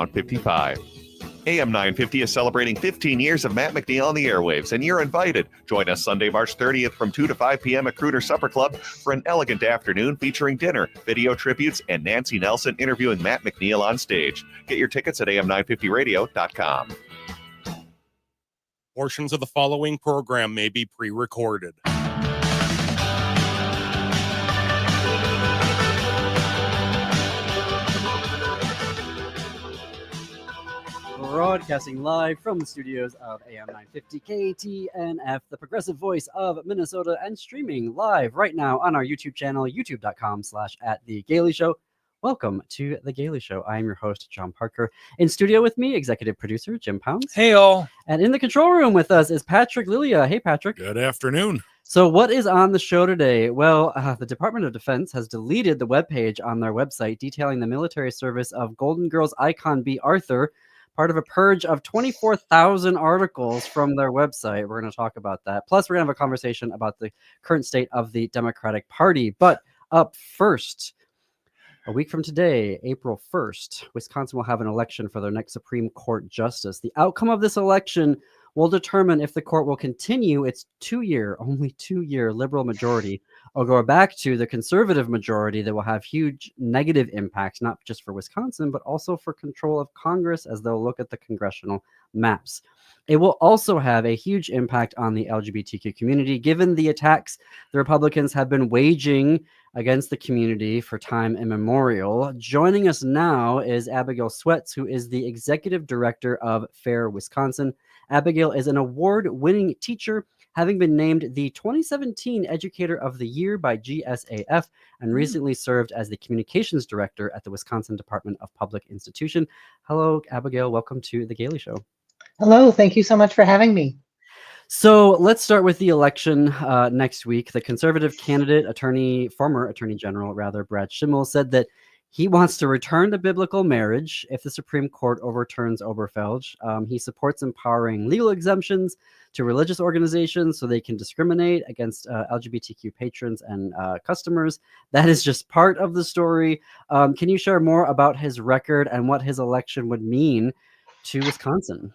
around 55. AM 950 is celebrating 15 years of Matt McNeil on the airwaves, and you're invited. Join us Sunday, March 30th from 2 to 5 p.m. at Cruder Supper Club for an elegant afternoon featuring dinner, video tributes, and Nancy Nelson interviewing Matt McNeil on stage. Get your tickets at am950radio.com. Portions of the following program may be pre-recorded. Broadcasting live from the studios of AM 950 KTNF, the progressive voice of Minnesota, and streaming live right now on our YouTube channel, youtube.com/@TheGailey Welcome to The Gailey Show. I am your host, John Parker. In studio with me, executive producer Jim Pounds. Hey, all. And in the control room with us is Patrick Lilia. Hey, Patrick. Good afternoon. So what is on the show today? Well, the Department of Defense has deleted the webpage on their website detailing the military service of Golden Girls icon B. Arthur, part of a purge of 24,000 articles from their website. We're going to talk about that. Plus, we're going to have a conversation about the current state of the Democratic Party. But up first, a week from today, April 1st, Wisconsin will have an election for their next Supreme Court justice. The outcome of this election will determine if the court will continue its only two-year liberal majority, or go back to the conservative majority that will have huge negative impacts, not just for Wisconsin, but also for control of Congress as they'll look at the congressional maps. It will also have a huge impact on the LGBTQ community, given the attacks the Republicans have been waging against the community for time immemorial. Joining us now is Abigail Sweats, who is the executive director of FAIR Wisconsin. Abigail is an award-winning teacher, having been named the 2017 Educator of the Year by GSAF and recently served as the communications director at the Wisconsin Department of Public Institution. Hello, Abigail. Welcome to The Gailey Show. Hello. Thank you so much for having me. So let's start with the election next week. The conservative candidate, former Attorney General, Brad Schimmel, said that he wants to return to biblical marriage if the Supreme Court overturns Obergefell. He supports empowering legal exemptions to religious organizations so they can discriminate against LGBTQ patrons and customers. That is just part of the story. Can you share more about his record and what his election would mean to Wisconsin?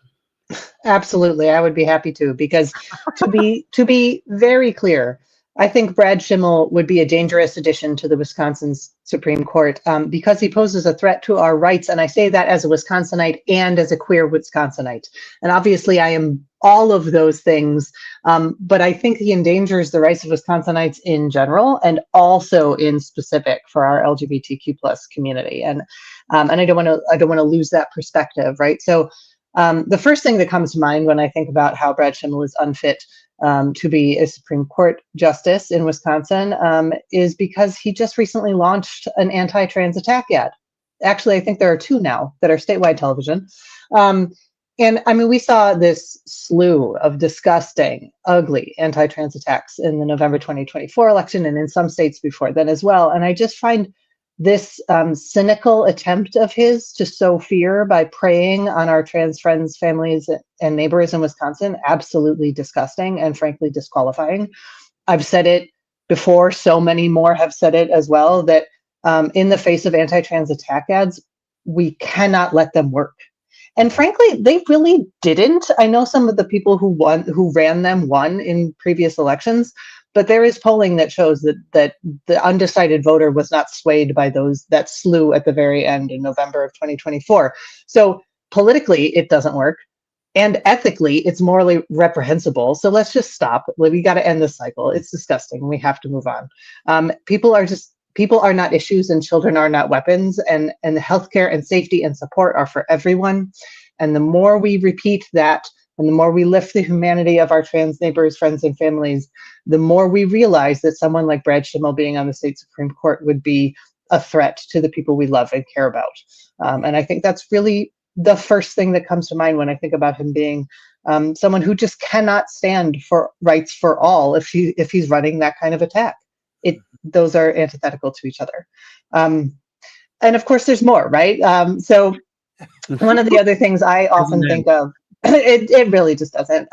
Absolutely. I would be happy to, because to be very clear, I think Brad Schimmel would be a dangerous addition to the Wisconsin's Supreme Court because he poses a threat to our rights. And I say that as a Wisconsinite and as a queer Wisconsinite. And obviously I am all of those things, but I think he endangers the rights of Wisconsinites in general and also in specific for our LGBTQ plus community. And I don't want to lose that perspective, right? So the first thing that comes to mind when I think about how Brad Schimmel is unfit to be a Supreme Court justice in Wisconsin is because he just recently launched an anti-trans attack ad. Actually, I think there are two now that are statewide television. And I mean, we saw this slew of disgusting, ugly anti-trans attacks in the November 2024 election and in some states before then as well. And I just find this cynical attempt of his to sow fear by preying on our trans friends, families, and neighbors in Wisconsin absolutely disgusting and frankly disqualifying. I've said it before, so many more have said it as well, that in the face of anti-trans attack ads, we cannot let them work. And frankly, they really didn't. I know some of the people who ran them won in previous elections, but there is polling that shows that the undecided voter was not swayed by that slew at the very end in November of 2024. So politically, it doesn't work. And ethically, it's morally reprehensible. So let's just stop. We got to end this cycle. It's disgusting. We have to move on. People are not issues and children are not weapons. And the healthcare and safety and support are for everyone. And the more we repeat that, and the more we lift the humanity of our trans neighbors, friends, and families, the more we realize that someone like Brad Schimmel being on the state Supreme Court would be a threat to the people we love and care about. And I think that's really the first thing that comes to mind when I think about him being someone who just cannot stand for rights for all if he's running that kind of attack. Those are antithetical to each other. And of course, there's more, right? So one of the other things I often think of, it really just doesn't.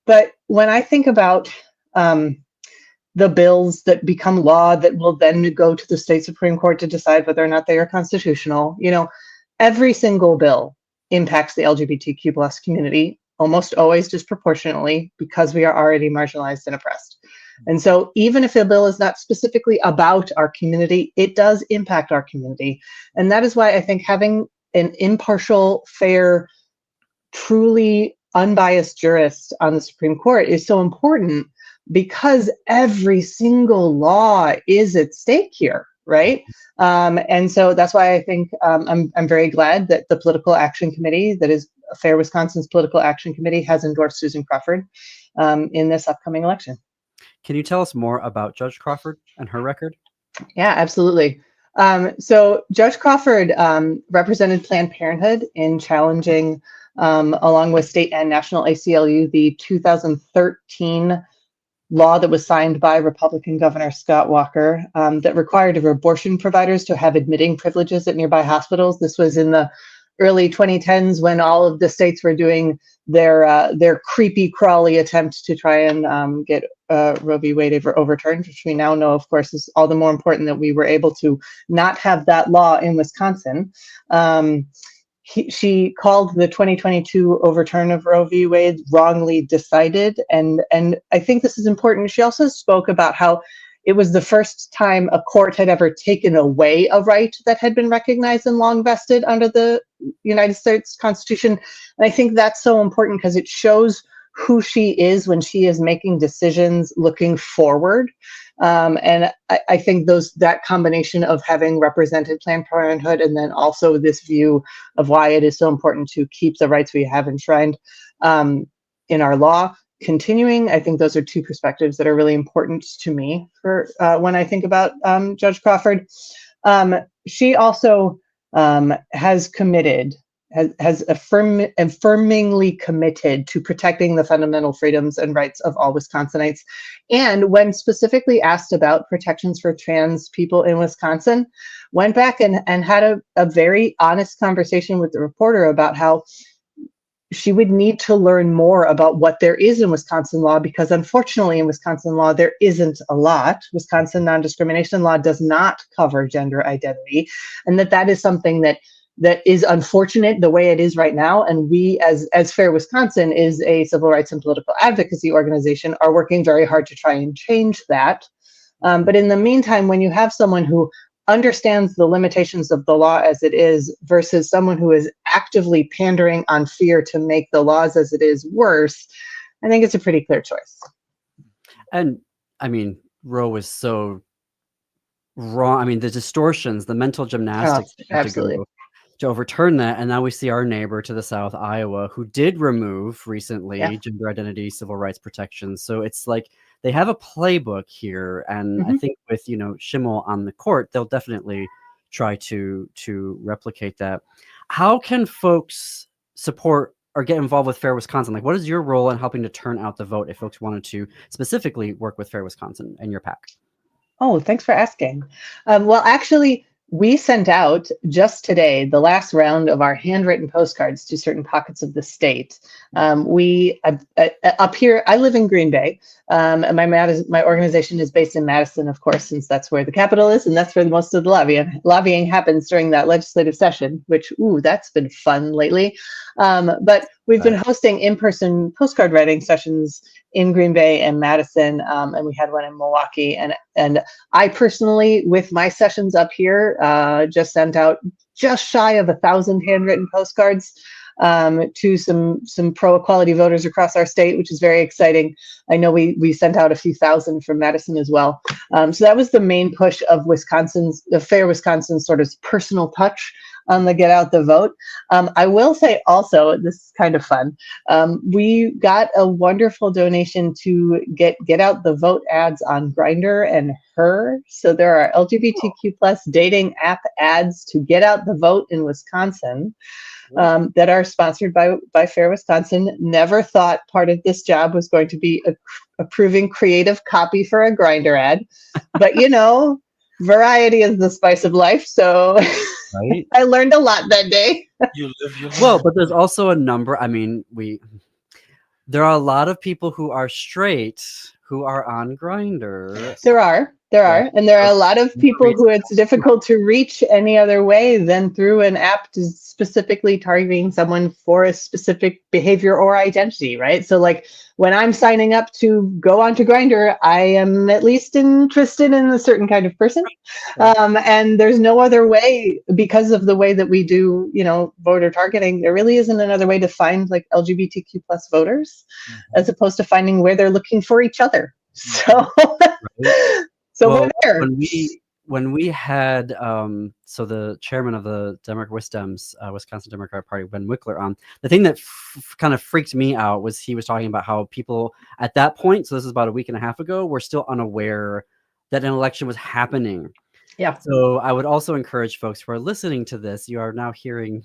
But when I think about the bills that become law that will then go to the state Supreme Court to decide whether or not they are constitutional, every single bill impacts the LGBTQ plus community, almost always disproportionately, because we are already marginalized and oppressed. And so even if a bill is not specifically about our community, it does impact our community. And that is why I think having an impartial, fair, truly unbiased jurist on the Supreme Court is so important, because every single law is at stake here, right? And so that's why I think I'm very glad that the Political Action Committee, that is Fair Wisconsin's Political Action Committee, has endorsed Susan Crawford in this upcoming election. Can you tell us more about Judge Crawford and her record? Yeah, absolutely. So Judge Crawford represented Planned Parenthood in challenging, along with state and national ACLU, the 2013 law that was signed by Republican Governor Scott Walker that required abortion providers to have admitting privileges at nearby hospitals. This was in the early 2010s when all of the states were doing their creepy crawly attempt to try and get Roe v. Wade overturned, which we now know, of course, is all the more important that we were able to not have that law in Wisconsin. She called the 2022 overturn of Roe v. Wade wrongly decided. And I think this is important. She also spoke about how it was the first time a court had ever taken away a right that had been recognized and long vested under the United States Constitution. And I think that's so important because it shows who she is when she is making decisions looking forward. And I think that combination of having represented Planned Parenthood and then also this view of why it is so important to keep the rights we have enshrined in our law continuing, I think those are two perspectives that are really important to me for when I think about Judge Crawford. She also has affirmingly committed to protecting the fundamental freedoms and rights of all Wisconsinites. And when specifically asked about protections for trans people in Wisconsin, went back and had a very honest conversation with the reporter about how she would need to learn more about what there is in Wisconsin law, because unfortunately in Wisconsin law, there isn't a lot. Wisconsin non-discrimination law does not cover gender identity, and that is something that is unfortunate the way it is right now. And we, as Fair Wisconsin is a civil rights and political advocacy organization, are working very hard to try and change that. But in the meantime, when you have someone who understands the limitations of the law as it is versus someone who is actively pandering on fear to make the laws as it is worse, I think it's a pretty clear choice. And I mean, Roe was so wrong. I mean, the distortions, the mental gymnastics absolutely. to overturn that. And now we see our neighbor to the south, Iowa, who did remove recently gender identity, civil rights protections. So it's like they have a playbook here. And I think with, Schimmel on the court, they'll definitely try to replicate that. How can folks support or get involved with Fair Wisconsin? Like, what is your role in helping to turn out the vote if folks wanted to specifically work with Fair Wisconsin and your PAC? Oh, thanks for asking. Well, actually, we sent out just today the last round of our handwritten postcards to certain pockets of the state. We up here, I live in Green Bay, and my organization is based in Madison, of course, since that's where the capital is, and that's where most of the lobbying happens during that legislative session. Which, that's been fun lately. But we've been hosting in-person postcard writing sessions in Green Bay and Madison, and we had one in Milwaukee. And I personally, with my sessions up here, just sent out just shy of 1,000 handwritten postcards to some pro-equality voters across our state, which is very exciting. I know we sent out a few thousand from Madison as well. So that was the main push of the Fair Wisconsin sort of personal touch on the get out the vote. I will say also, this is kind of fun, we got a wonderful donation to get out the vote ads on Grindr and Her. So there are LGBTQ plus dating app ads to get out the vote in Wisconsin that are sponsored by Fair Wisconsin. Never thought part of this job was going to be approving creative copy for a Grindr ad, but variety is the spice of life. So right? I learned a lot that day. You learn. Well, but there's also a number. I mean, there are a lot of people who are straight who are on Grindr. There are. There are, and there are a lot of people who it's difficult to reach any other way than through an app specifically targeting someone for a specific behavior or identity, right? So like when I'm signing up to go onto Grindr, I am at least interested in a certain kind of person. And there's no other way, because of the way that we do, voter targeting, there really isn't another way to find like LGBTQ plus voters, as opposed to finding where they're looking for each other. So, so we're there. When we had so the chairman of the Wisconsin Democratic Party, Ben Wickler, on, the thing that kind of freaked me out was he was talking about how people at that point, so this is about a week and a half ago, were still unaware that an election was happening. Yeah. So I would also encourage folks who are listening to this, you are now hearing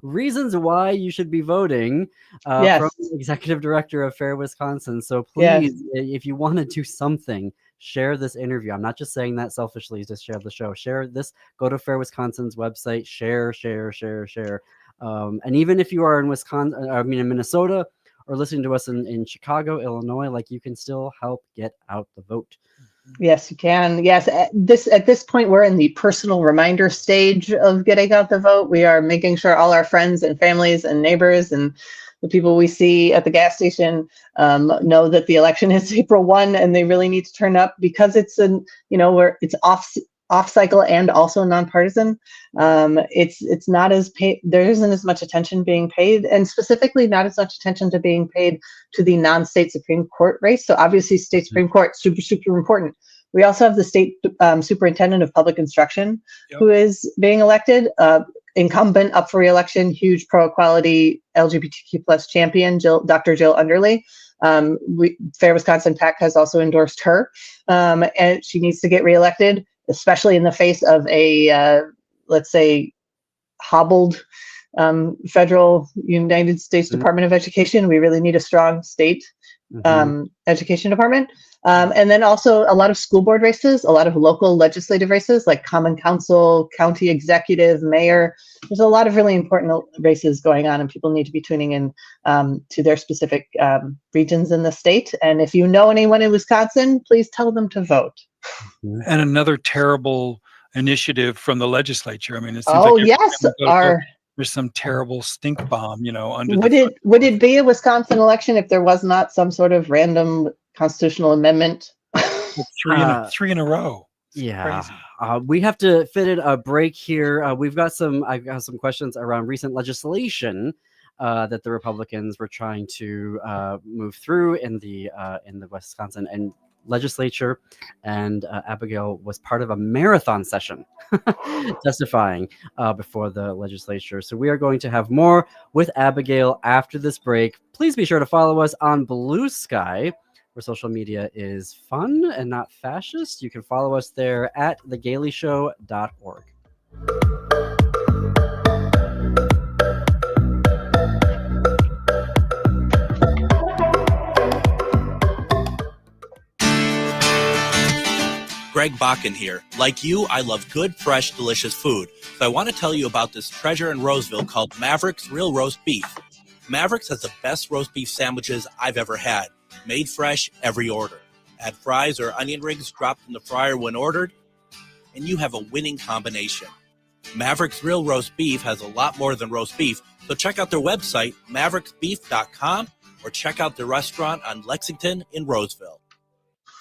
reasons why you should be voting from the executive director of Fair Wisconsin. So please, if you want to do something, share this interview. I'm not just saying that selfishly, just share the show. Share this. Go to Fair Wisconsin's website. Share. And even if you are in in Minnesota, or listening to us in Chicago, Illinois, like, you can still help get out the vote. Yes, you can. Yes, at this point, we're in the personal reminder stage of getting out the vote. We are making sure all our friends and families and neighbors and the people we see at the gas station know that the election is April 1, and they really need to turn up, because it's it's off cycle and also nonpartisan. It's not as paid. There isn't as much attention being paid, and specifically not as much attention to being paid to the non-state Supreme Court race. So obviously, state Supreme Court, super important. We also have the state superintendent of public instruction, who is being elected. Incumbent up for re-election, huge pro-equality LGBTQ plus champion, Dr. Jill Underley. Fair Wisconsin PAC has also endorsed her, and she needs to get re-elected, especially in the face of a, let's say, hobbled federal United States Department of Education. We really need a strong state education department. And then also a lot of school board races, a lot of local legislative races like common council, county executive, mayor. There's a lot of really important races going on, and people need to be tuning in to their specific regions in the state. And if you know anyone in Wisconsin, please tell them to vote. And another terrible initiative from the legislature. I mean, it seems there's some terrible stink bomb, under. Would it be a Wisconsin election if there was not some sort of random constitutional amendment? Three in a row. Yeah, we have to fit in a break here. I've got some questions around recent legislation that the Republicans were trying to move through in the Wisconsin and legislature, and Abigail was part of a marathon session testifying before the legislature. So we are going to have more with Abigail after this break. Please be sure to follow us on Blue Sky, where social media is fun and not fascist. You can follow us there at thegaleyshow.org. Greg Bakken here. Like you, I love good, fresh, delicious food. So I want to tell you about this treasure in Roseville called Maverick's Real Roast Beef. Maverick's has the best roast beef sandwiches I've ever had. Made fresh every order. Add fries or onion rings dropped in the fryer when ordered, and you have a winning combination. Maverick's Real Roast Beef has a lot more than roast beef, so check out their website, mavericksbeef.com, or check out their restaurant on Lexington in Roseville.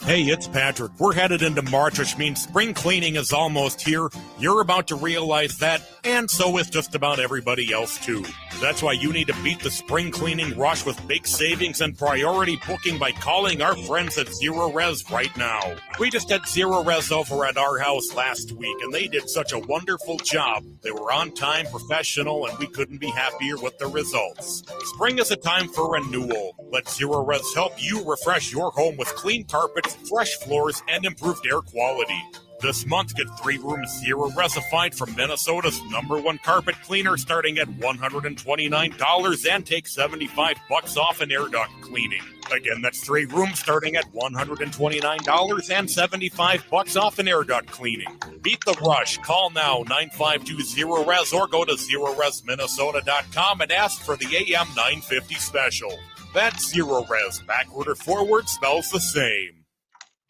Hey, it's Patrick. We're headed into March, which means spring cleaning is almost here. You're about to realize that, and so is just about everybody else, too. That's why you need to beat the spring cleaning rush with big savings and priority booking by calling our friends at Zero Res right now. We just had Zero Res over at our house last week, and they did such a wonderful job. They were on time, professional, and we couldn't be happier with the results. Spring is a time for renewal. Let Zero Res help you refresh your home with clean carpets, fresh floors, and improved air quality. This month, get 3 rooms Zero Resified from Minnesota's #1 carpet cleaner, starting at $129, and take $75 off an air duct cleaning. Again, that's 3 rooms starting at $129 and $75 off an air duct cleaning. Beat the rush. Call now, 952-0-RES, or go to ZeroResMinnesota.com and ask for the AM 950 special. That's Zero Res. Backward or forward, smells the same.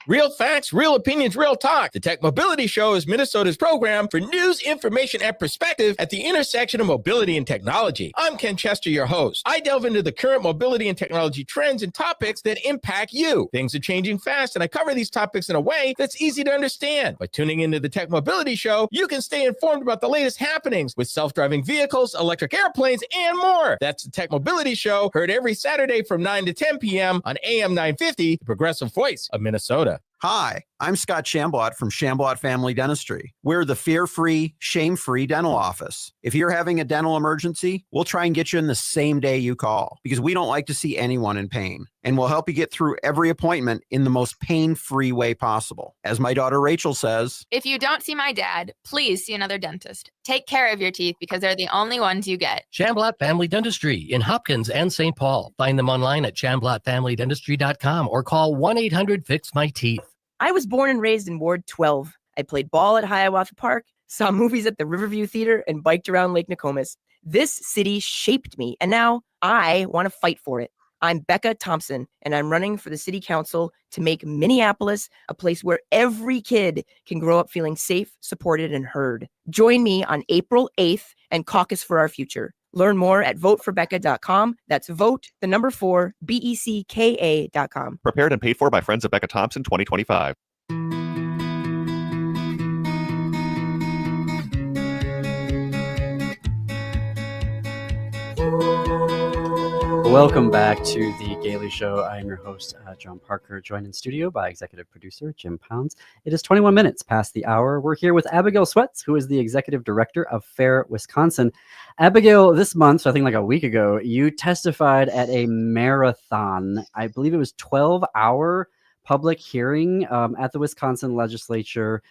Real facts, real opinions, real talk. The Tech Mobility Show is Minnesota's program for news, information, and perspective at the intersection of mobility and technology. I'm Ken Chester, your host. I delve into the current mobility and technology trends and topics that impact you. Things are changing fast, and I cover these topics in a way that's easy to understand. By tuning into the Tech Mobility Show, you can stay informed about the latest happenings with self-driving vehicles, electric airplanes, and more. That's the Tech Mobility Show, heard every Saturday from 9 to 10 p.m. on AM 950, the progressive voice of Minnesota. Hi, I'm Scott Shambot from Shambot Family Dentistry. We're the fear-free, shame-free dental office. If you're having a dental emergency, we'll try and get you in the same day you call because we don't like to see anyone in pain. And we'll help you get through every appointment in the most pain-free way possible. As my daughter Rachel says, if you don't see my dad, please see another dentist. Take care of your teeth because they're the only ones you get. Shamblat Family Dentistry in Hopkins and St. Paul. Find them online at shamblatfamilydentistry.com or call 1-800-FIX-MY-TEETH. I was born and raised in Ward 12. I played ball at Hiawatha Park, saw movies at the Riverview Theater, and biked around Lake Nokomis. This city shaped me, and now I want to fight for it. I'm Becca Thompson, and I'm running for the city council to make Minneapolis a place where every kid can grow up feeling safe, supported, and heard. Join me on April 8th and caucus for our future. Learn more at voteforbecca.com. That's vote, the number 4, BECKA.com. Prepared and paid for by Friends of Becca Thompson 2025. Welcome back to the Gailey Show. I am your host, John Parker, joined in studio by executive producer Jim Pounds. It is 21 minutes past the hour. We're here with Abigail Sweats, who is the executive director of FAIR Wisconsin. Abigail, this month, so I think like a week ago, you testified at a marathon. I believe it was 12-hour public hearing at the Wisconsin legislature.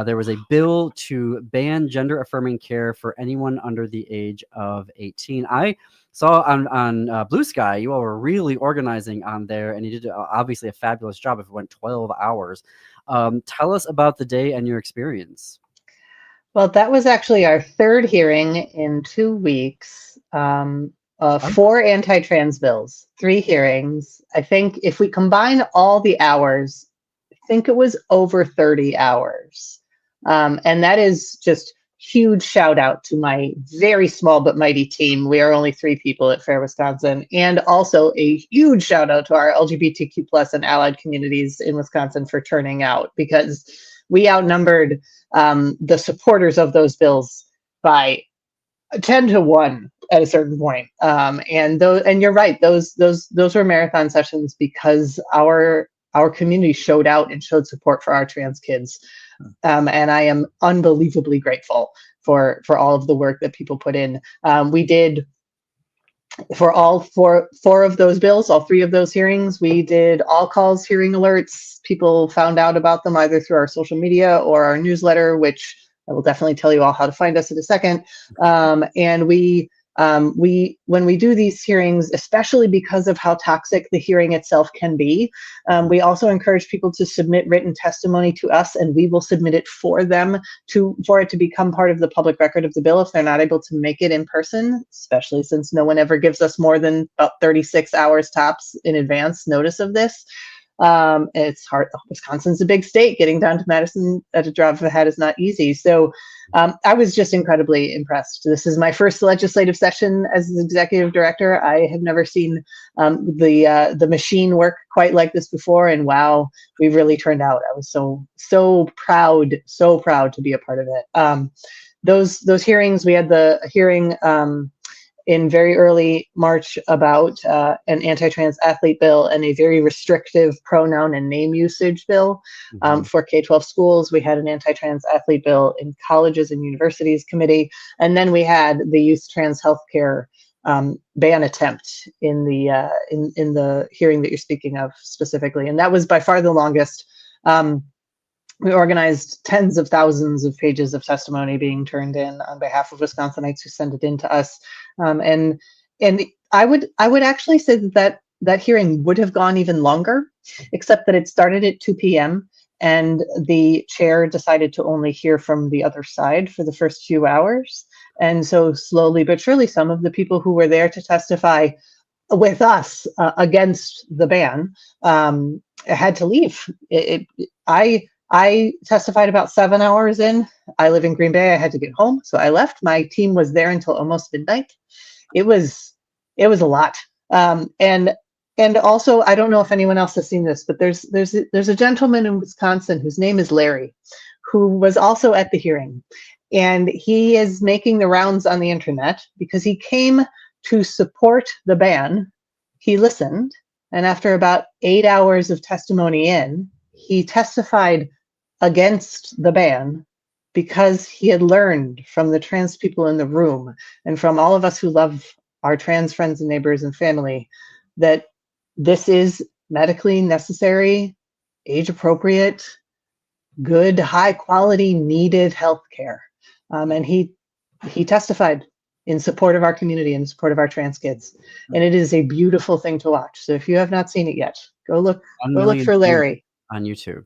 There was a bill to ban gender-affirming care for anyone under the age of 18. I saw on Blue Sky, you all were really organizing on there, and you did obviously a fabulous job if it went 12 hours. Tell us about the day and your experience. Well, that was actually our third hearing in 2 weeks. 4 anti-trans bills, 3 hearings. I think if we combine all the hours, I think it was over 30 hours. And that is just huge shout out to my very small but mighty team. We are only 3 people at FAIR Wisconsin, and also a huge shout out to our LGBTQ plus and allied communities in Wisconsin for turning out, because we outnumbered the supporters of those bills by 10-1 at a certain point. And you're right, those were marathon sessions because our community showed out and showed support for our trans kids. And I am unbelievably grateful for all of the work that people put in. We did, for all four of those bills, all 3 of those hearings, we did all calls, hearing alerts. People found out about them either through our social media or our newsletter, which I will definitely tell you all how to find us in a second. And when we do these hearings, especially because of how toxic the hearing itself can be, we also encourage people to submit written testimony to us, and we will submit it for them for it to become part of the public record of the bill if they're not able to make it in person, especially since no one ever gives us more than about 36 hours tops in advance notice of this. It's hard. Wisconsin's a big state. Getting down to Madison at a drop of a hat is not easy. So I was just incredibly impressed. This is my first legislative session as executive director. I have never seen the machine work quite like this before. And wow, we really turned out. I was so proud to be a part of it. Those hearings, we had the hearing in very early March about an anti-trans athlete bill and a very restrictive pronoun and name usage bill for K-12 schools. We had an anti-trans athlete bill in colleges and universities committee. And then we had the youth trans healthcare ban attempt in the hearing that you're speaking of specifically. And that was by far the longest. We organized tens of thousands of pages of testimony being turned in on behalf of Wisconsinites who sent it in to us. And I would actually say that hearing would have gone even longer, except that it started at 2 p.m. and the chair decided to only hear from the other side for the first few hours. And so slowly but surely, some of the people who were there to testify with us against the ban, had to leave. I testified about 7 hours in. I live in Green Bay. I had to get home, so I left. My team was there until almost midnight. It was a lot. And also, I don't know if anyone else has seen this, but there's a gentleman in Wisconsin whose name is Larry, who was also at the hearing, and he is making the rounds on the internet because he came to support the ban. He listened, and after about 8 hours of testimony in, he testified against the ban because he had learned from the trans people in the room and from all of us who love our trans friends and neighbors and family that this is medically necessary, age appropriate, good, high quality, needed health care. And he testified in support of our community, in support of our trans kids. And it is a beautiful thing to watch. So if you have not seen it yet, go look for Larry on YouTube.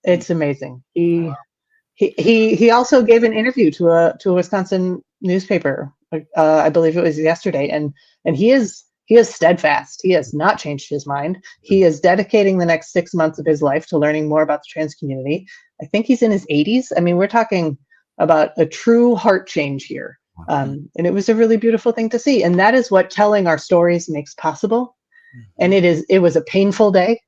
It's amazing. He also gave an interview to a Wisconsin newspaper. I believe it was yesterday, and he is steadfast. He has not changed his mind. He is dedicating the next 6 months of his life to learning more about the trans community. I think he's in his 80s. I mean, we're talking about a true heart change here. And it was a really beautiful thing to see. And that is what telling our stories makes possible. And it was a painful day.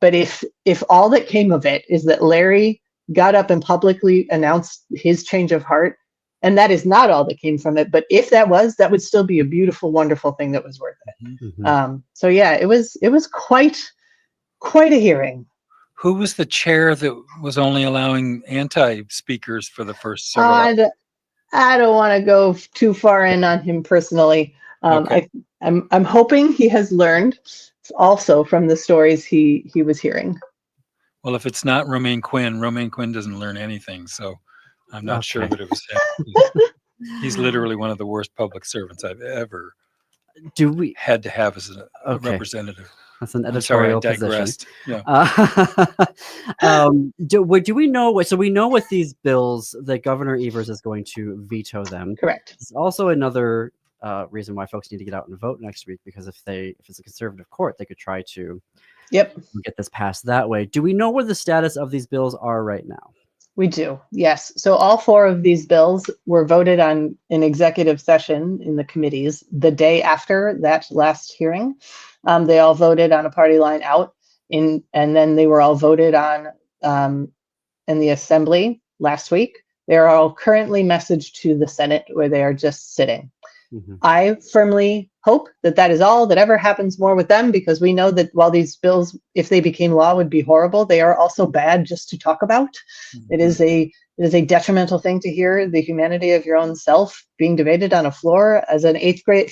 But if all that came of it is that Larry got up and publicly announced his change of heart, and that is not all that came from it, but if that would still be a beautiful, wonderful thing that was worth it. So yeah, it was quite a hearing. Who was the chair that was only allowing anti-speakers for the first several hours? I don't want to go too far in on him personally. Okay. I'm hoping he has learned also from the stories he was hearing. Well, if it's not Romaine Quinn doesn't learn anything. So I'm not sure that it was him. He's literally one of the worst public servants I've ever had to have as a representative. That's an editorial digressed. position. Yeah. Do we know? So we know with these bills that Governor Evers is going to veto them. Correct. It's also another reason why folks need to get out and vote next week, because if it's a conservative court, they could try to get this passed that way. Do we know where the status of these bills are right now? We do, yes. So all 4 of these bills were voted on in executive session in the committees the day after that last hearing. They all voted on a party line out, and then they were all voted on in the assembly last week. They are all currently messaged to the Senate, where they are just sitting. I firmly hope that is all that ever happens more with them, because we know that while these bills, if they became law, would be horrible, they are also bad just to talk about. It is a detrimental thing to hear the humanity of your own self being debated on a floor. As an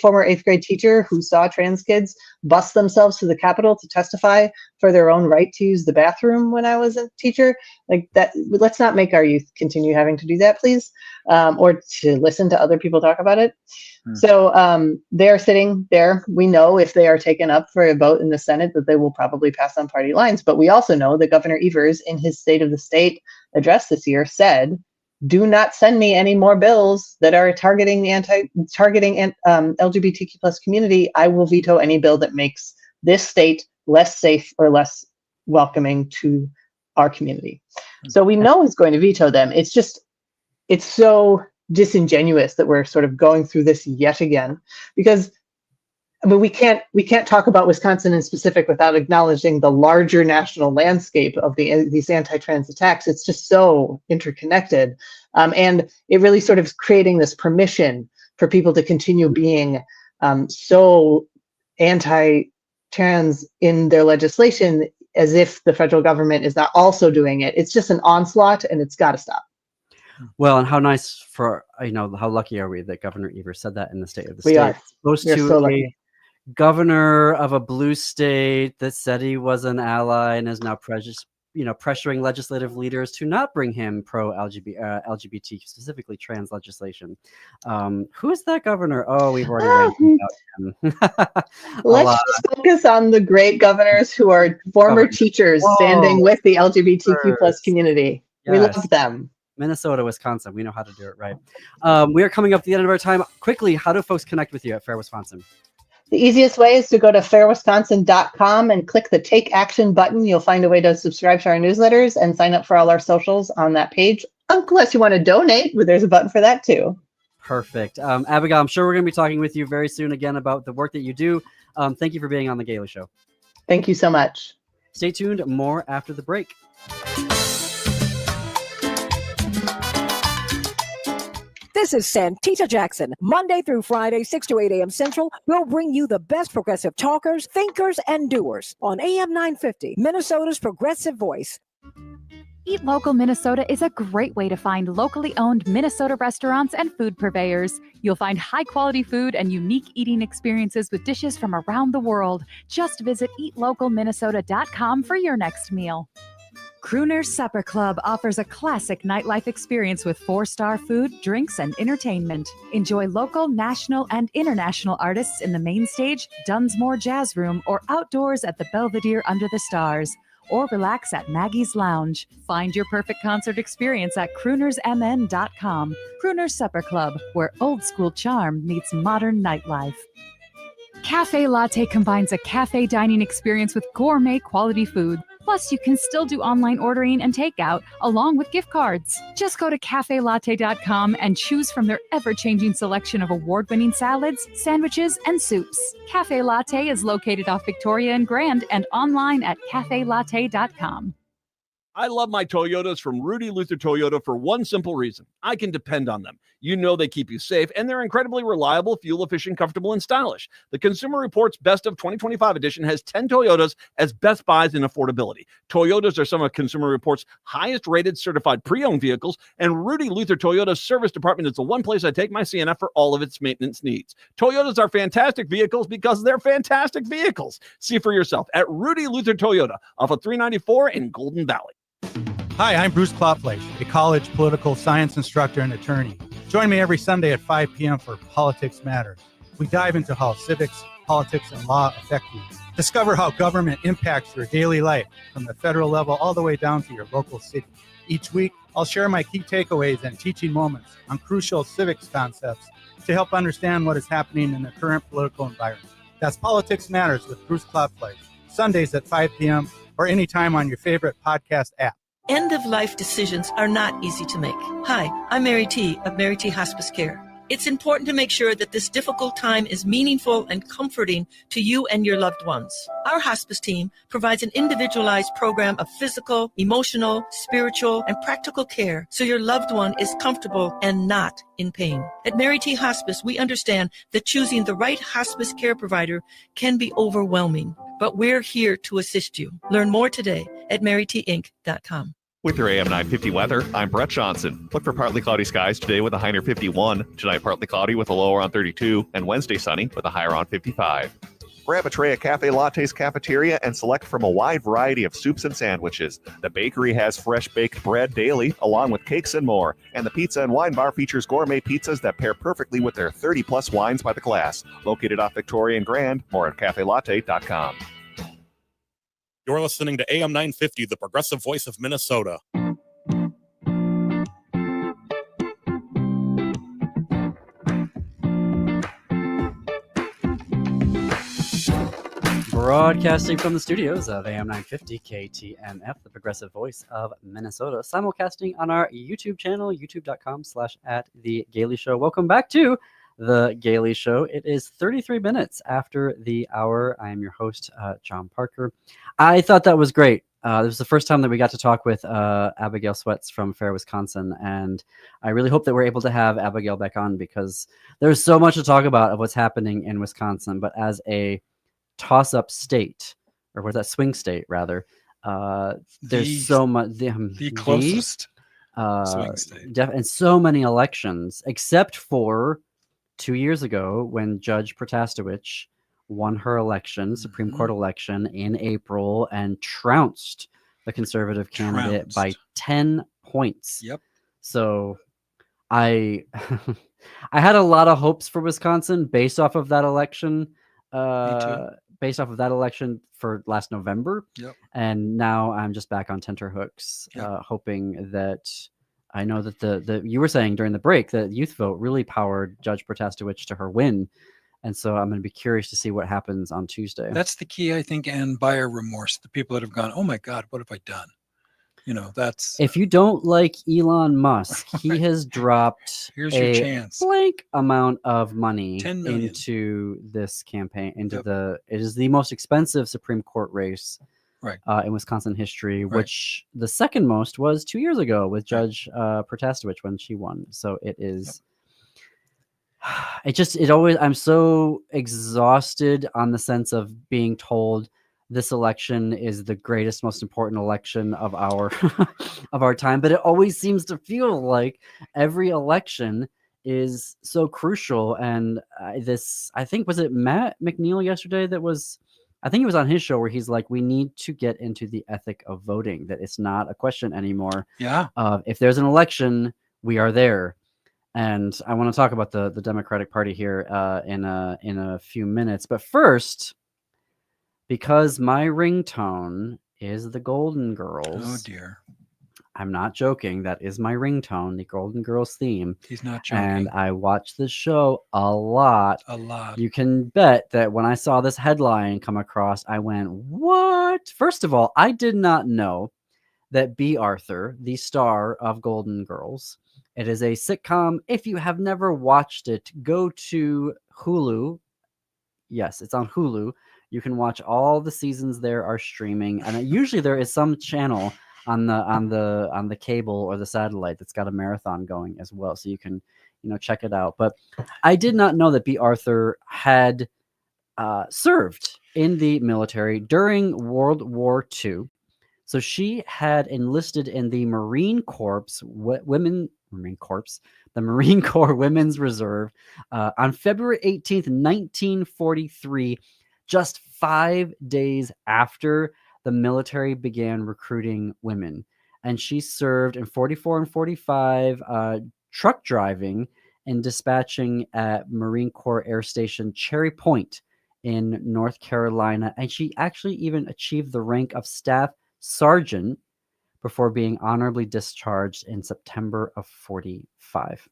former eighth grade teacher who saw trans kids bust themselves to the Capitol to testify for their own right to use the bathroom when I was a teacher, like that, let's not make our youth continue having to do that, please, or to listen to other people talk about it. So they're sitting there. We know if they are taken up for a vote in the Senate that they will probably pass on party lines. But we also know that Governor Evers, in his State of the State address this year, said, "Do not send me any more bills that are targeting LGBTQ plus community. I will veto any bill that makes this state less safe or less welcoming to our community." So we know he's going to veto them. It's so disingenuous that we're sort of going through this yet again, because I mean, we can't talk about Wisconsin in specific without acknowledging the larger national landscape of these anti-trans attacks. It's just so interconnected, and it really sort of is creating this permission for people to continue being so anti-trans in their legislation, as if the federal government is not also doing it. It's just an onslaught, and it's got to stop. Well, and how nice how lucky are we that Governor Evers said that in the State of the State. We are. We're so lucky. Governor of a blue state that said he was an ally and is now pressuring legislative leaders to not bring him LGBT, specifically trans legislation. Who is that governor? Oh, we've already read about him. Let's just focus on the great governors who are former teachers standing with the LGBTQ plus community. Yes. We love them. Minnesota, Wisconsin. We know how to do it right. We are coming up to the end of our time. Quickly, how do folks connect with you at Fair Wisconsin? The easiest way is to go to fairwisconsin.com and click the Take Action button. You'll find a way to subscribe to our newsletters and sign up for all our socials on that page, unless you want to donate, but there's a button for that too. Perfect. Abigail, I'm sure we're going to be talking with you very soon again about the work that you do. Thank you for being on The Gailey Show. Thank you so much. Stay tuned. More after the break. This is Santita Jackson. Monday through Friday, 6 to 8 a.m. Central, we'll bring you the best progressive talkers, thinkers, and doers on AM 950, Minnesota's progressive voice. Eat Local Minnesota is a great way to find locally owned Minnesota restaurants and food purveyors. You'll find high-quality food and unique eating experiences with dishes from around the world. Just visit eatlocalminnesota.com for your next meal. Crooner's Supper Club offers a classic nightlife experience with 4-star food, drinks, and entertainment. Enjoy local, national, and international artists in the main stage, Dunsmore Jazz Room, or outdoors at the Belvedere Under the Stars. Or relax at Maggie's Lounge. Find your perfect concert experience at croonersmn.com. Crooner's Supper Club, where old school charm meets modern nightlife. Cafe Latte combines a cafe dining experience with gourmet quality food. Plus, you can still do online ordering and takeout along with gift cards. Just go to cafelatte.com and choose from their ever-changing selection of award-winning salads, sandwiches, and soups. Cafe Latte is located off Victoria and Grand and online at cafelatte.com. I love my Toyotas from Rudy Luther Toyota for one simple reason. I can depend on them. You know they keep you safe, and they're incredibly reliable, fuel-efficient, comfortable, and stylish. The Consumer Reports Best of 2025 edition has 10 Toyotas as best buys in affordability. Toyotas are some of Consumer Reports' highest-rated certified pre-owned vehicles, and Rudy Luther Toyota's service department is the one place I take my Sienna for all of its maintenance needs. Toyotas are fantastic vehicles because they're fantastic vehicles. See for yourself at Rudy Luther Toyota off of 394 in Golden Valley. Hi, I'm Bruce Klopfleisch, a college political science instructor and attorney. Join me every Sunday at 5 p.m. for Politics Matters. We dive into how civics, politics, and law affect you. Discover how government impacts your daily life from the federal level all the way down to your local city. Each week, I'll share my key takeaways and teaching moments on crucial civics concepts to help understand what is happening in the current political environment. That's Politics Matters with Bruce Klopfleisch, Sundays at 5 p.m. or anytime on your favorite podcast app. End-of-life decisions are not easy to make. Hi, I'm Mary T. of Mary T. Hospice Care. It's important to make sure that this difficult time is meaningful and comforting to you and your loved ones. Our hospice team provides an individualized program of physical, emotional, spiritual, and practical care so your loved one is comfortable and not in pain. At Mary T. Hospice, we understand that choosing the right hospice care provider can be overwhelming, but we're here to assist you. Learn more today at marytinc.com. With your AM 950 weather, I'm Brett Johnson. Look for partly cloudy skies today with a high near 51. Tonight, partly cloudy with a low around 32. And Wednesday, sunny with a high around 55. Grab a tray of Cafe Latte's cafeteria and select from a wide variety of soups and sandwiches. The bakery has fresh baked bread daily, along with cakes and more. And the pizza and wine bar features gourmet pizzas that pair perfectly with their 30-plus wines by the glass. Located off Victoria and Grand, more at cafelatte.com. You're listening to AM 950, the progressive voice of Minnesota. Broadcasting from the studios of AM 950 KTMF, the progressive voice of Minnesota, simulcasting on our YouTube channel, youtube.com/@The Gailey Show. Welcome back to The Gailey Show. It is 33 minutes after the hour. I am your host, John Parker. I thought that was great. This was the first time that we got to talk with Abigail Sweats from Fair Wisconsin, and I really hope that we're able to have Abigail back on because there's so much to talk about of what's happening in Wisconsin. But as a toss-up state, or was that swing state rather, there's so much the closest swing state, and so many elections, except for 2 years ago when Judge Protastowicz won her election, Supreme Court election in April, and trounced the conservative candidate by 10 points. Yep. So I I had a lot of hopes for Wisconsin based off of that election. Based off of that election for last November. Yep. And now I'm just back on tenterhooks, hoping that I know that the you were saying during the break that youth vote really powered Judge Protastowicz to her win. And so I'm going to be curious to see what happens on Tuesday. That's the key, I think, and buyer remorse. The people that have gone, oh my God, what have I done? That's. If you don't like Elon Musk, he has dropped Here's your chance. blank amount of money 10 million. into this campaign, it is the most expensive Supreme Court race in Wisconsin history, which the second most was 2 years ago with Judge Protastowicz when she won. So it is. I'm so exhausted on the sense of being told this election is the greatest, most important election of our of our time. But it always seems to feel like every election is so crucial. And I think, was it Matt McNeil yesterday I think he was on his show where he's like, we need to get into the ethic of voting, that it's not a question anymore. Yeah. If there's an election, we are there. And I want to talk about the Democratic Party here in a few minutes. But first, because my ringtone is the Golden Girls. Oh, dear. I'm not joking. That is my ringtone, the Golden Girls theme. He's not joking. And I watch the show a lot. A lot. You can bet that when I saw this headline come across, I went, what? First of all, I did not know that B. Arthur, the star of Golden Girls, it is a sitcom. If you have never watched it, go to Hulu. Yes, it's on Hulu. You can watch all the seasons there are streaming, and usually there is some channel on the cable or the satellite that's got a marathon going as well, so you can check it out. But I did not know that B. Arthur had served in the military during World War II. So she had enlisted in the Marine Corps, the Marine Corps Women's Reserve on February 18th, 1943, just 5 days after the military began recruiting women. And she served in 44 and 45 truck driving and dispatching at Marine Corps Air Station Cherry Point in North Carolina. And she actually even achieved the rank of Staff Sergeant before being honorably discharged in September of 45.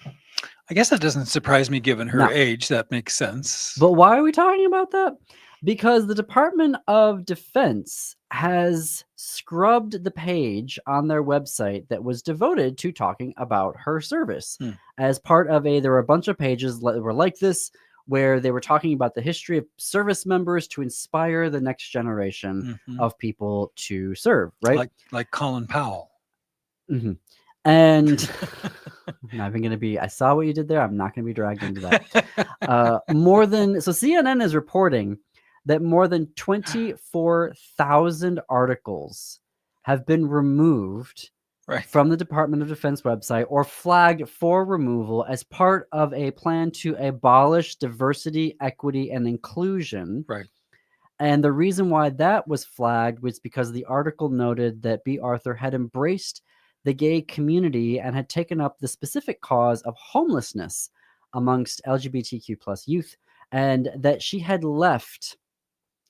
I guess that doesn't surprise me given her age. That makes sense. But why are we talking about that? Because the Department of Defense has scrubbed the page on their website that was devoted to talking about her service. As part of there were a bunch of pages that were like this, where they were talking about the history of service members to inspire the next generation of people to serve, right? Like Colin Powell. Mm-hmm. And I'm not even going to be, I saw what you did there. I'm not going to be dragged into that. So CNN is reporting that more than 24,000 articles have been removed from the Department of Defense website or flagged for removal as part of a plan to abolish diversity, equity, and inclusion. Right. And the reason why that was flagged was because the article noted that B. Arthur had embraced the gay community and had taken up the specific cause of homelessness amongst LGBTQ plus youth, and that she had left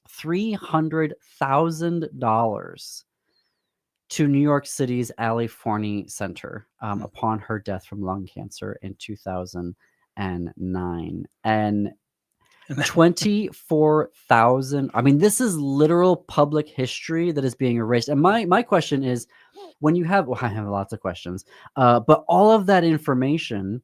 $300,000 to New York City's Alley Forney Center upon her death from lung cancer in 2009. And 24,000. I mean, this is literal public history that is being erased. And my question is, when you have, I have lots of questions, but all of that information,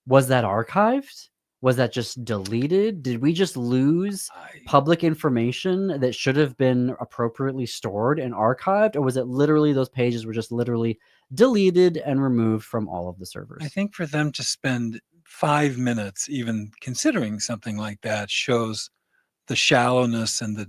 was that archived? Was that just deleted? Did we just lose public information that should have been appropriately stored and archived? Or was it literally those pages were just literally deleted and removed from all of the servers? I think for them to spend 5 minutes even considering something like that shows the shallowness and the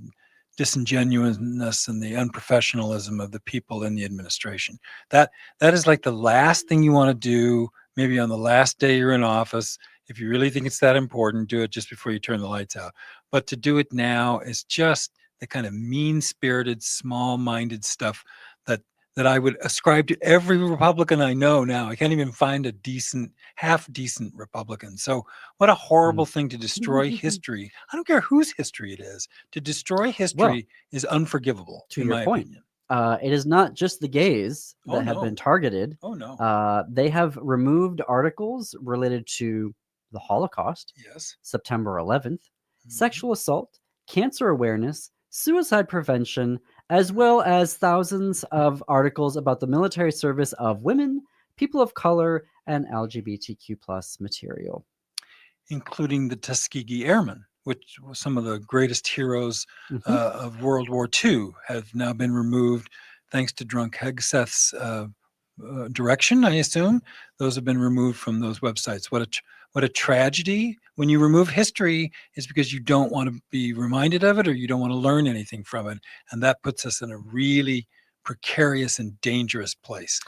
disingenuousness and the unprofessionalism of the people in the administration. That is like the last thing you want to do, maybe on the last day you're in office. If you really think it's that important, do it just before you turn the lights out. But to do it now is just the kind of mean-spirited, small-minded stuff that I would ascribe to every Republican I know now. I can't even find a half-decent Republican. So what a horrible thing to destroy history. I don't care whose history it is. To destroy history is unforgivable, to in your my point. opinion. It is not just the gays that have been targeted. Oh, no. They have removed articles related to the Holocaust, Yes. September 11th, sexual assault, cancer awareness, suicide prevention, as well as thousands of articles about the military service of women, people of color, and LGBTQ plus material. Including the Tuskegee Airmen, which was some of the greatest heroes Mhm. of World War II, have now been removed thanks to Drunk Hegseth's direction, I assume. Those have been removed from those websites. What a tragedy. When you remove history, it's because you don't want to be reminded of it or you don't want to learn anything from it. And that puts us in a really precarious and dangerous place.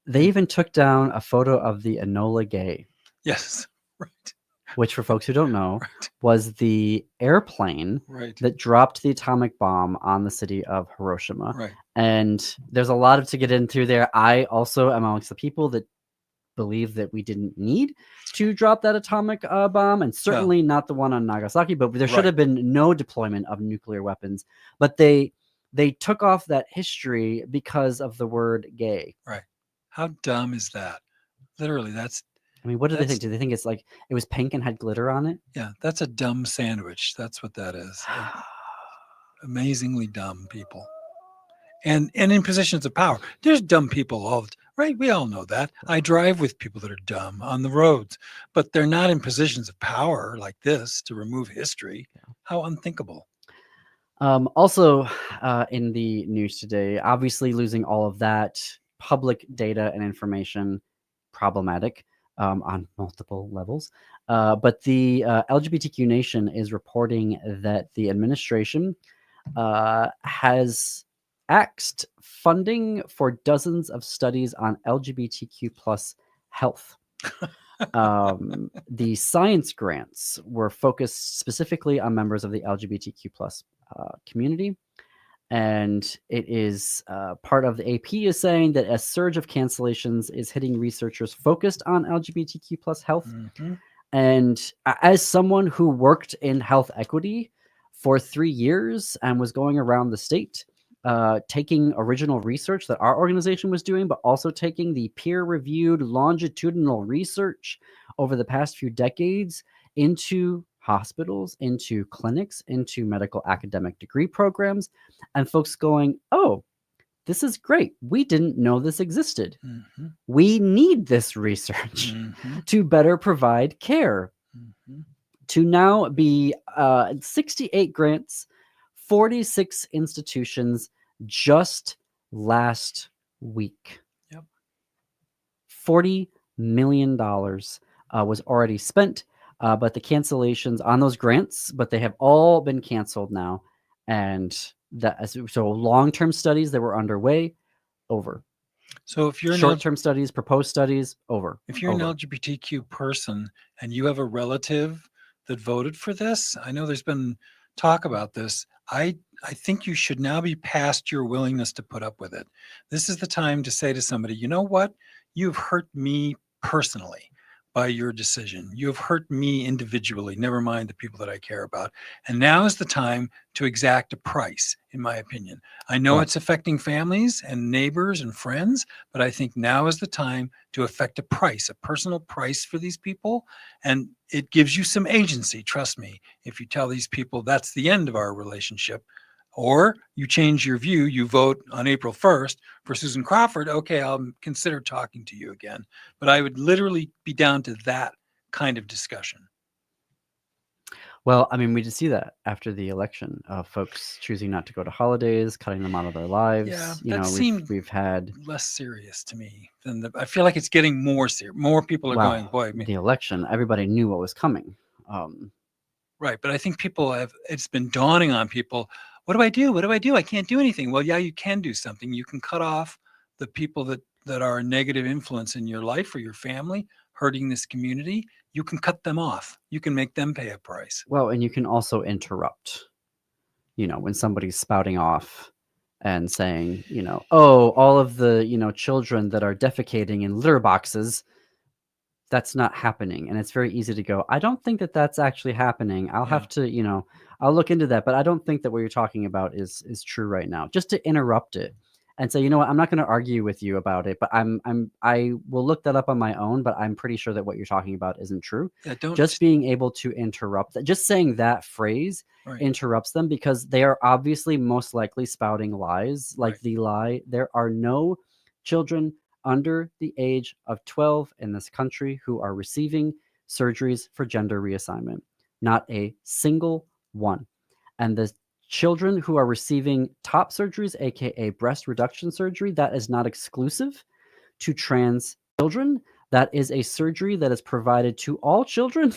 They even took down a photo of the Enola Gay. Yes, right. Which, for folks who don't know, was the airplane Right. that dropped the atomic bomb on the city of Hiroshima. Right. And there's a lot to get into there. I also am amongst the people that believe that we didn't need to drop that atomic bomb, and certainly not the one on Nagasaki, but there should have been no deployment of nuclear weapons. But they took off that history because of the word gay. Right. How dumb is that? Literally, that's... I mean, what do they think? Do they think it's like it was pink and had glitter on it? Yeah, that's a dumb sandwich. That's what that is. Amazingly dumb people. And in positions of power. There's dumb people all the time, right? We all know that. I drive with people that are dumb on the roads, but they're not in positions of power like this to remove history. How unthinkable. Also, in the news today, obviously losing all of that public data and information, problematic. On multiple levels. But the LGBTQ Nation is reporting that the administration has axed funding for dozens of studies on LGBTQ plus health. The science grants were focused specifically on members of the LGBTQ plus community. And it is part of the AP is saying that a surge of cancellations is hitting researchers focused on LGBTQ plus health. Mm-hmm. And as someone who worked in health equity for 3 years and was going around the state, taking original research that our organization was doing, but also taking the peer-reviewed longitudinal research over the past few decades into hospitals, into clinics, into medical academic degree programs, and folks going, oh, this is great. We didn't know this existed. Mm-hmm. We need this research to better provide care. Mm-hmm. To now be 68 grants, 46 institutions just last week. Yep. $40 million was already spent. But the cancellations on those grants, but they have all been canceled now. And so long-term studies that were underway, over. So if you're short-term studies, proposed studies, over. If you're an LGBTQ person and you have a relative that voted for this, I know there's been talk about this. I think you should now be past your willingness to put up with it. This is the time to say to somebody, you know what? You've hurt me personally by your decision. You have hurt me individually, never mind the people that I care about. And now is the time to exact a price, in my opinion. I know it's affecting families and neighbors and friends, but I think now is the time to affect a price, a personal price for these people. And it gives you some agency, trust me, if you tell these people that's the end of our relationship. Or you change your view, you vote on April 1st for Susan Crawford, okay, I'll consider talking to you again. But I would literally be down to that kind of discussion. Well, I mean, we did see that after the election, folks choosing not to go to holidays, cutting them out of their lives. Yeah, we've had less serious to me than I feel like it's getting more serious. More people are going, boy. The election, everybody knew what was coming. Right, but I think it's been dawning on people, what do I do? What do I do? I can't do anything. Well, yeah, you can do something. You can cut off the people that are a negative influence in your life or your family, hurting this community. You can cut them off. You can make them pay a price. Well, and you can also interrupt, when somebody's spouting off and saying, oh, all of the, children that are defecating in litter boxes, that's not happening. And it's very easy to go, I don't think that that's actually happening. I'll have to, I'll look into that. But I don't think that what you're talking about is true right now. Just to interrupt it and say, you know what, I'm not going to argue with you about it, but I will look that up on my own, but I'm pretty sure that what you're talking about isn't true. Yeah, just being able to interrupt that, just saying that phrase interrupts them, because they are obviously most likely spouting lies, like the lie, there are no children under the age of 12 in this country who are receiving surgeries for gender reassignment. Not a single one. And the children who are receiving top surgeries, aka breast reduction surgery, that is not exclusive to trans children. That is a surgery that is provided to all children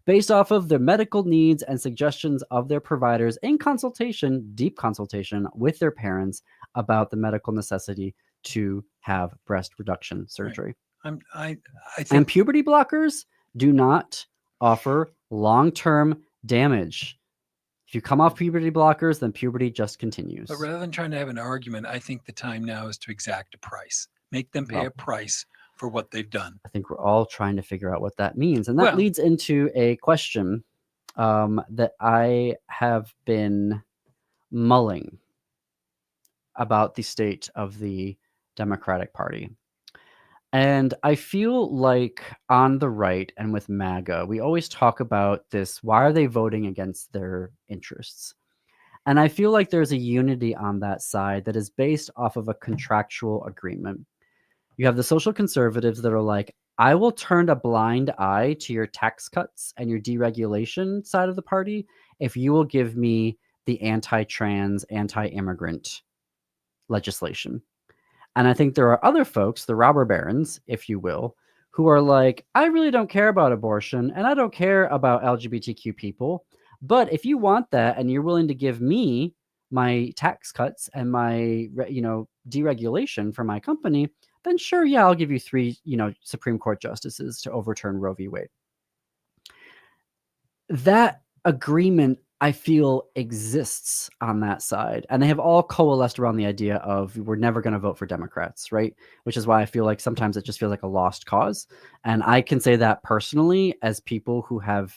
based off of their medical needs and suggestions of their providers in consultation, deep consultation with their parents about the medical necessity to have breast reduction surgery. I think, and puberty blockers do not offer long-term damage. If you come off puberty blockers, then puberty just continues. But rather than trying to have an argument, I think the time now is to exact a price. Make them pay a price for what they've done. I think we're all trying to figure out what that means. And that leads into a question that I have been mulling about the state of the Democratic Party. And I feel like on the right and with MAGA, we always talk about this, why are they voting against their interests? And I feel like there's a unity on that side that is based off of a contractual agreement. You have the social conservatives that are like, I will turn a blind eye to your tax cuts and your deregulation side of the party if you will give me the anti-trans, anti-immigrant legislation. And I think there are other folks, the robber barons, if you will, who are like, I really don't care about abortion and I don't care about LGBTQ people. But if you want that and you're willing to give me my tax cuts and my, deregulation for my company, then sure, yeah, I'll give you 3, Supreme Court justices to overturn Roe v. Wade. That agreement, I feel, exists on that side. And they have all coalesced around the idea of we're never going to vote for Democrats, right? Which is why I feel like sometimes it just feels like a lost cause. And I can say that personally as people who have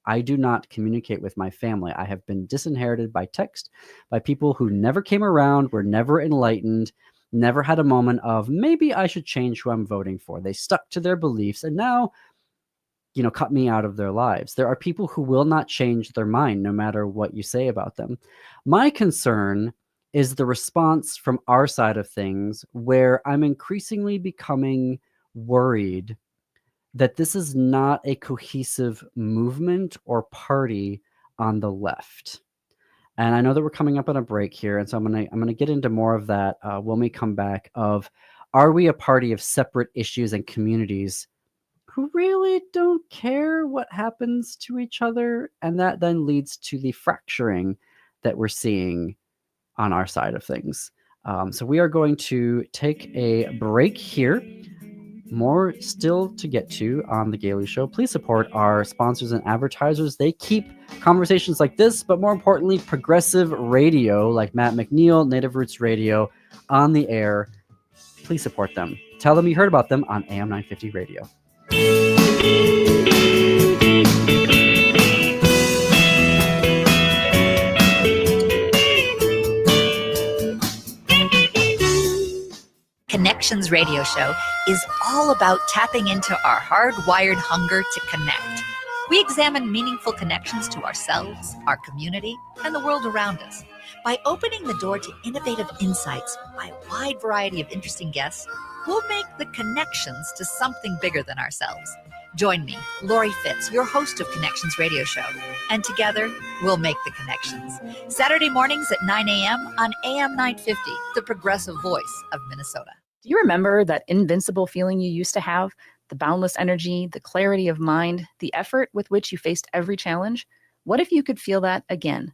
I do not communicate with my family. I have been disinherited by text by people who never came around, were never enlightened, never had a moment of maybe I should change who I'm voting for. They stuck to their beliefs and now, cut me out of their lives. There are people who will not change their mind no matter what you say about them. My concern is the response from our side of things, where I'm increasingly becoming worried that this is not a cohesive movement or party on the left. And I know that we're coming up on a break here, and so I'm gonna get into more of that when we come back. Are we a party of separate issues and communities who really don't care what happens to each other? And that then leads to the fracturing that we're seeing on our side of things. So we are going to take a break here. More still to get to on The Gailey Show. Please support our sponsors and advertisers. They keep conversations like this, but more importantly, progressive radio like Matt McNeil, Native Roots Radio, on the air. Please support them. Tell them you heard about them on AM 950 Radio. Connections Radio Show is all about tapping into our hardwired hunger to connect. We examine meaningful connections to ourselves, our community, and the world around us. By opening the door to innovative insights by a wide variety of interesting guests, we'll make the connections to something bigger than ourselves. Join me, Lori Fitz, your host of Connections Radio Show, and together we'll make the connections. Saturday mornings at 9 a.m. on AM 950, the progressive voice of Minnesota. Do you remember that invincible feeling you used to have? The boundless energy, the clarity of mind, the effort with which you faced every challenge? What if you could feel that again?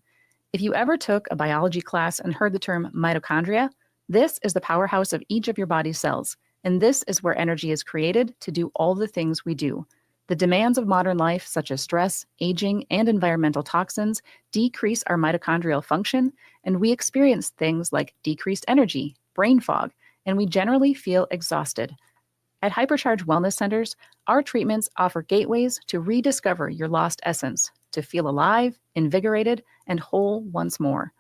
If you ever took a biology class and heard the term mitochondria, this is the powerhouse of each of your body's cells. And this is where energy is created to do all the things we do. The demands of modern life, such as stress, aging, and environmental toxins, decrease our mitochondrial function, and we experience things like decreased energy, brain fog, and we generally feel exhausted. At Hypercharge Wellness Centers, our treatments offer gateways to rediscover your lost essence, to feel alive, invigorated, and whole once more.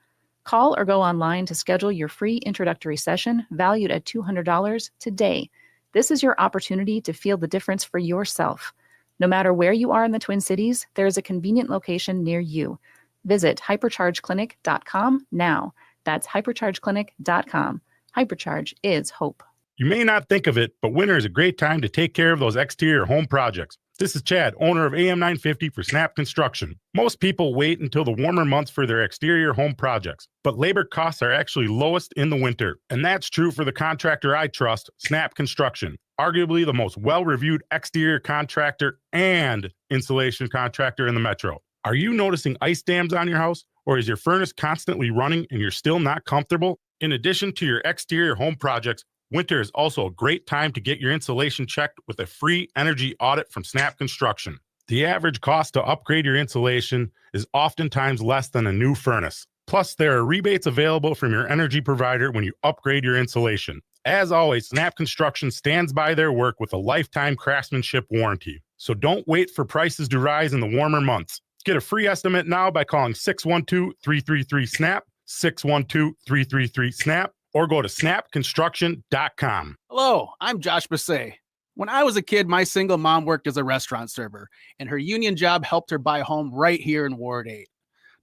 Call or go online to schedule your free introductory session valued at $200 today. This is your opportunity to feel the difference for yourself. No matter where you are in the Twin Cities, there is a convenient location near you. Visit hyperchargeclinic.com now. That's hyperchargeclinic.com. Hypercharge is hope. You may not think of it, but winter is a great time to take care of those exterior home projects. This is Chad, owner of AM 950 for Snap Construction. Most people wait until the warmer months for their exterior home projects, but labor costs are actually lowest in the winter. And that's true for the contractor I trust, Snap Construction. Arguably the most well-reviewed exterior contractor and insulation contractor in the metro. Are you noticing ice dams on your house? Or is your furnace constantly running and you're still not comfortable? In addition to your exterior home projects, winter is also a great time to get your insulation checked with a free energy audit from Snap Construction. The average cost to upgrade your insulation is oftentimes less than a new furnace. Plus, there are rebates available from your energy provider when you upgrade your insulation. As always, Snap Construction stands by their work with a lifetime craftsmanship warranty. So don't wait for prices to rise in the warmer months. Get a free estimate now by calling 612-333-SNAP, 612-333-SNAP, or go to snapconstruction.com. Hello, I'm Josh Basset. When I was a kid, my single mom worked as a restaurant server, and her union job helped her buy a home right here in Ward 8.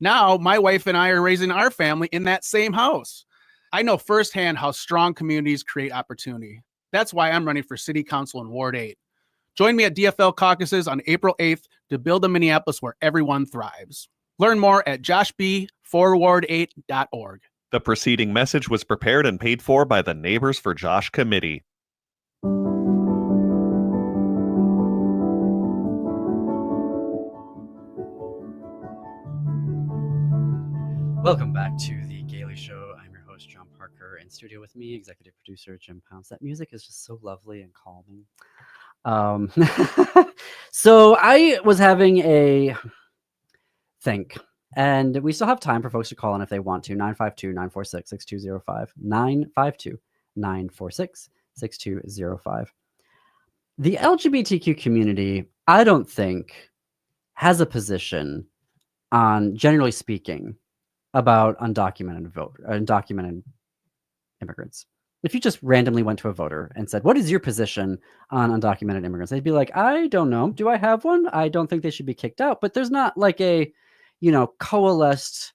Now, my wife and I are raising our family in that same house. I know firsthand how strong communities create opportunity. That's why I'm running for City Council in Ward 8. Join me at DFL caucuses on April 8th to build a Minneapolis where everyone thrives. Learn more at joshb4ward8.org. The preceding message was prepared and paid for by the Neighbors for Josh Committee. Welcome back to the Gailey Show. I'm your host, John Parker. In studio with me, executive producer Jim Pounce. That music is just so lovely and calming. So I was having a think, and we still have time for folks to call in if they want to. 952-946-6205. 952-946-6205. The LGBTQ community, I don't think, has a position on, generally speaking, about undocumented immigrants. If you just randomly went to a voter and said, what is your position on undocumented immigrants? They'd be like, I don't know. Do I have one? I don't think they should be kicked out. But there's not like a, coalesced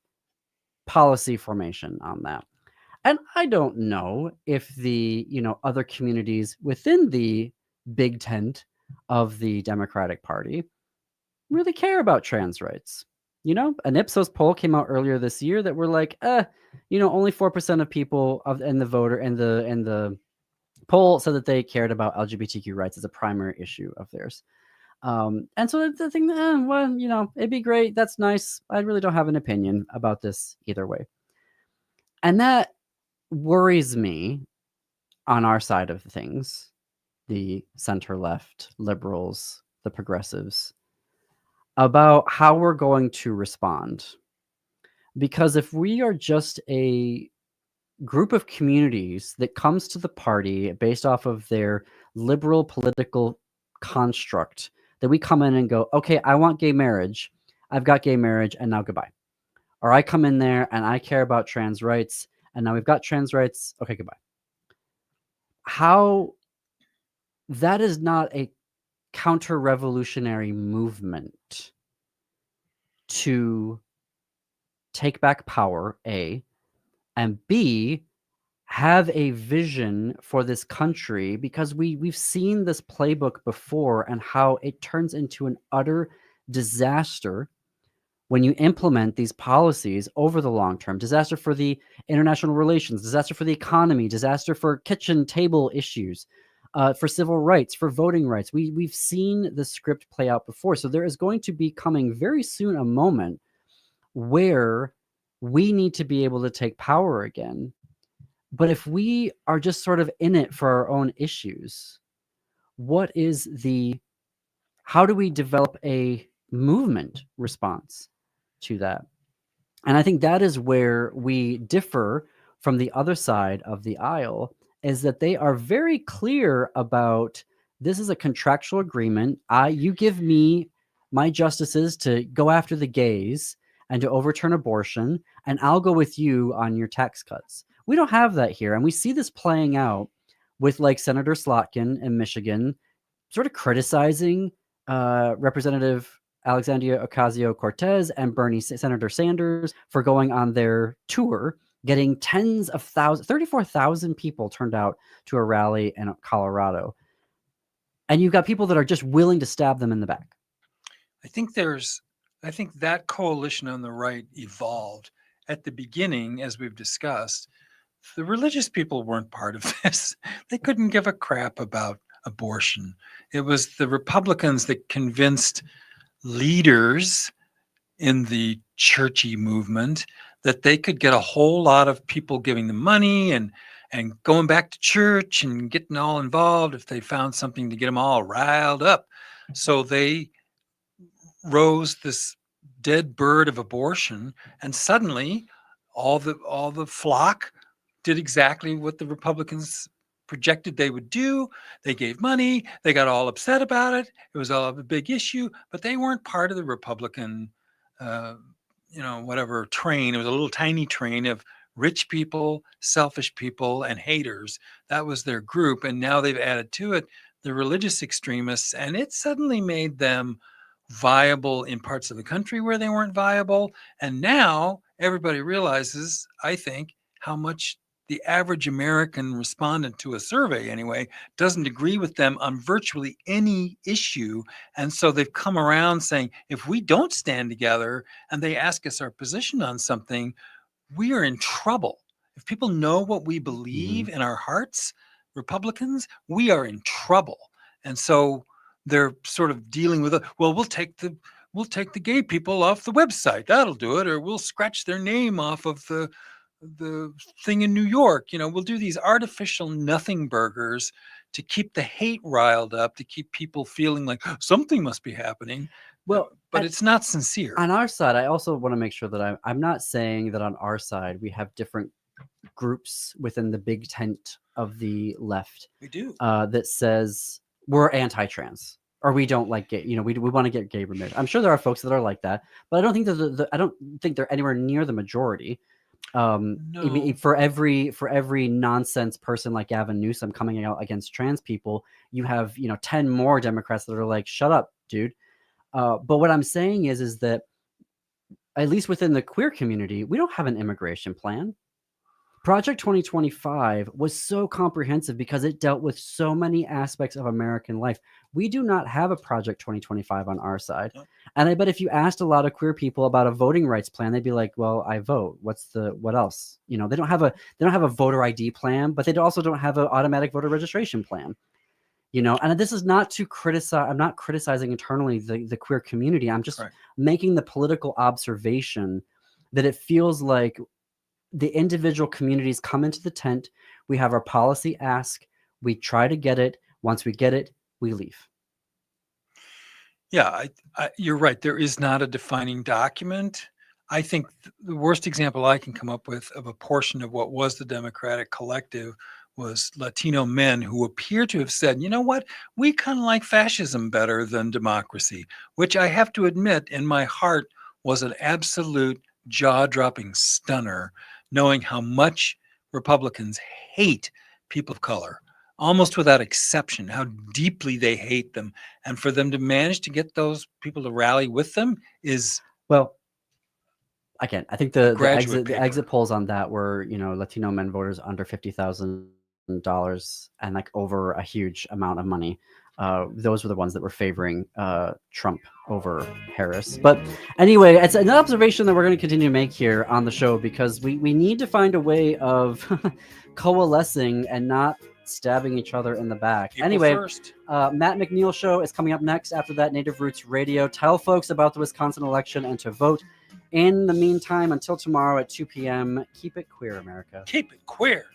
policy formation on that. And I don't know if the, other communities within the big tent of the Democratic Party really care about trans rights. An Ipsos poll came out earlier this year that were like, only 4% of people in the poll said that they cared about LGBTQ rights as a primary issue of theirs. And so the thing, it'd be great. That's nice. I really don't have an opinion about this either way. And that worries me on our side of things, the center left liberals, the progressives, about how we're going to respond. Because if we are just a group of communities that comes to the party based off of their liberal political construct, that we come in and go, okay, I want gay marriage. I've got gay marriage and now goodbye. Or I come in there and I care about trans rights and now we've got trans rights. Okay, goodbye. How that is not a counter-revolutionary movement to take back power, A, and B, have a vision for this country, because we've seen this playbook before and how it turns into an utter disaster when you implement these policies over the long term. Disaster for the international relations, disaster for the economy, disaster for kitchen table issues, for civil rights, for voting rights. We've seen the script play out before. So there is going to be coming very soon a moment where we need to be able to take power again. But if we are just sort of in it for our own issues, how do we develop a movement response to that? And I think that is where we differ from the other side of the aisle, is that they are very clear about, this is a contractual agreement. You give me my justices to go after the gays, and to overturn abortion, and I'll go with you on your tax cuts. We don't have that here. And we see this playing out with like Senator Slotkin in Michigan, sort of criticizing Representative Alexandria Ocasio-Cortez and Senator Sanders for going on their tour, getting tens of thousands, 34,000 people turned out to a rally in Colorado. And you've got people that are just willing to stab them in the back. I think that coalition on the right evolved at the beginning, as we've discussed. The religious people weren't part of this. They couldn't give a crap about abortion. It was the Republicans that convinced leaders in the churchy movement that they could get a whole lot of people giving them money and going back to church and getting all involved if they found something to get them all riled up. So they rose this dead bird of abortion, and suddenly all the flock did exactly what the Republicans projected they would do. They gave money. They got all upset about it. It was all a big issue, but they weren't part of the Republican, whatever train. It was a little tiny train of rich people, selfish people, and haters. That was their group. And now they've added to it the religious extremists, and it suddenly made them viable in parts of the country where they weren't viable. And now everybody realizes, I think, how much the average American respondent to a survey, anyway, doesn't agree with them on virtually any issue. And so they've come around saying, if we don't stand together and they ask us our position on something, we are in trouble. If people know what we believe in our hearts, Republicans, we are in trouble. And so they're sort of dealing with it. Well, we'll take the gay people off the website. That'll do it. Or we'll scratch their name off of the thing in New York. We'll do these artificial nothing burgers to keep the hate riled up, to keep people feeling like something must be happening. Well, but it's not sincere. On our side, I also want to make sure that I'm not saying that on our side we have different groups within the big tent of the left. We do. That says we're anti-trans or we don't like gay. We want to get gay removed. I'm sure there are folks that are like that, but I don't think that I don't think they're anywhere near the majority. No. For every nonsense person like Gavin Newsom coming out against trans people, you have 10 more Democrats that are like, shut up, dude. But what I'm saying is that at least within the queer community, we don't have an immigration plan. Project 2025 was so comprehensive because it dealt with so many aspects of American life. We do not have a Project 2025 on our side. And I bet if you asked a lot of queer people about a voting rights plan, they'd be like, well, I vote. What else? They don't have a voter ID plan, but they also don't have an automatic voter registration plan. And this is not to criticize. I'm not criticizing internally the queer community. I'm just making the political observation that it feels like the individual communities come into the tent. We have our policy ask. We try to get it. Once we get it, we leave. Yeah, you're right. There is not a defining document. I think the worst example I can come up with of a portion of what was the Democratic collective was Latino men who appear to have said, you know what, we kind of like fascism better than democracy, which I have to admit in my heart was an absolute jaw-dropping stunner, knowing how much Republicans hate people of color, almost without exception, how deeply they hate them. And for them to manage to get those people to rally with them is... Well, again, I think the exit polls on that were, Latino men voters under $50,000 and like over a huge amount of money. Those were the ones that were favoring Trump over Harris. But anyway, it's an observation that we're going to continue to make here on the show because we need to find a way of coalescing and not stabbing each other in the back. People anyway, first. Matt McNeil Show is coming up next. After that, Native Roots Radio. Tell folks about the Wisconsin election and to vote. In the meantime, until tomorrow at 2 p.m., keep it queer, America. Keep it queer.